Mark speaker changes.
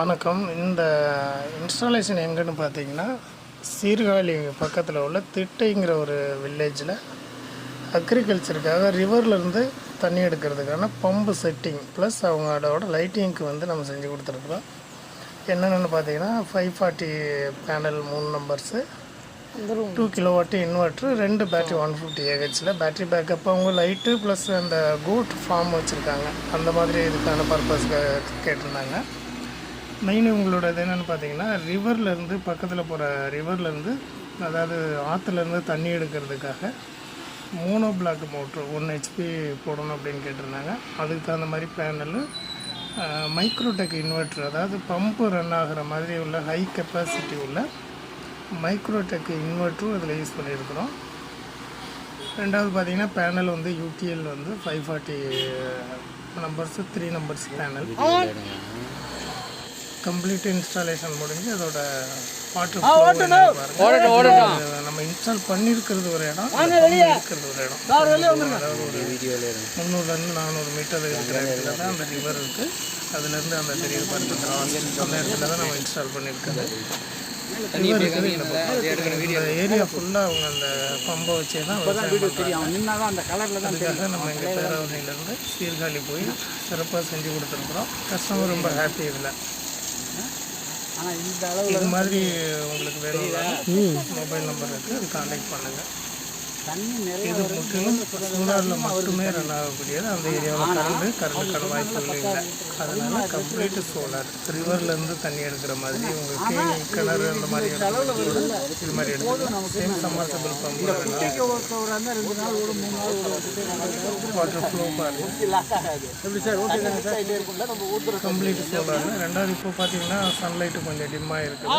Speaker 1: வணக்கம். இந்த இன்ஸ்டாலேஷன் எங்கன்னு பார்த்தீங்கன்னா, சீர்காழி பக்கத்தில் உள்ள திட்டைங்கிற ஒரு வில்லேஜில் அக்ரிகல்ச்சருக்காக ரிவர்லேருந்து தண்ணி எடுக்கிறதுக்கான பம்பு செட்டிங் ப்ளஸ் அவங்களோட லைட்டிங்க்கு நம்ம செஞ்சு கொடுத்துருக்குறோம். என்னென்னு பார்த்தீங்கன்னா 540 panel 3 numbers, 2 kilowatt inverter, 2 battery 150 AHல் பேட்ரி பேக்கப். அவங்க லைட்டு ப்ளஸ் அந்த கோட் ஃபார்ம் வச்சுருக்காங்க. அந்த மாதிரி இதுக்கான பர்பஸ்க்காக கேட்டிருந்தாங்க. மெயின் உங்களோட இது என்னென்னு பார்த்தீங்கன்னா, ரிவர்லேருந்து பக்கத்தில் போகிற ரிவர்லேருந்து, அதாவது ஆற்றுலேருந்து தண்ணி எடுக்கிறதுக்காக மோனோ பிளாக் மோட்ரு 1 HP போடணும் அப்படின்னு கேட்டிருந்தாங்க. அதுக்கு தகுந்த மாதிரி பேனலு, மைக்ரோடெக் இன்வெர்ட்ரு, அதாவது பம்பு ரன் ஆகிற மாதிரி உள்ள ஹை கெப்பாசிட்டி உள்ள மைக்ரோடெக் இன்வெர்ட்ரும் இதில் யூஸ் பண்ணியிருக்கிறோம். ரெண்டாவது பார்த்திங்கன்னா panel UTL 540 numbers 3 numbers panel. Complete installation முடிஞ்சு அதோட வாட்டர் நம்ம இன்ஸ்டால் பண்ணியிருக்கிறது ஒரு இடம், இருக்கிறது ஒரு இடம். அதாவது ஒரு 300 400 மீட்டர் இருக்கிற இடத்துல தான் அந்த ரிவர் இருக்குது. அதுலேருந்து அந்த பெரிய பருவத்தில் அந்த இடத்துல தான் நம்ம இன்ஸ்டால் பண்ணியிருக்கிறது. ரிவர் இருக்குது இந்த ஏரியா ஃபுல்லாக அவங்க அந்த பம்பை வச்சே தான் அதுக்காக நம்ம எங்கள் பேராவூரிலேருந்து சீர்காழி போய் சிறப்பாக செஞ்சு கொடுத்துருக்குறோம். கஸ்டமர் ரொம்ப ஹாப்பி. இதில் இது மாதிரி உங்களுக்கு வேணும்னா மொபைல் நம்பர் இருக்குது, அது கான்டாக்ட் பண்ணுங்கள். இது முற்றிலும் சோலாரில் மட்டுமே ரன் ஆகக்கூடியது. அந்த ஏரியாவில் கரண்ட்டுக்கான வாய்ப்புகள் இல்லை. அதனால் கம்ப்ளீட்டு சோலார். ரிவர்லேருந்து தண்ணி எடுக்கிற மாதிரி உங்கள் கேணி கிணறு அந்த மாதிரி இது மாதிரி எடுத்துக்கலாம். Same submersible pump water flow பாருங்கள். Complete solar. ரெண்டாவது இப்போ பார்த்தீங்கன்னா சன்லைட்டு கொஞ்சம் டிம்மாக இருக்குது.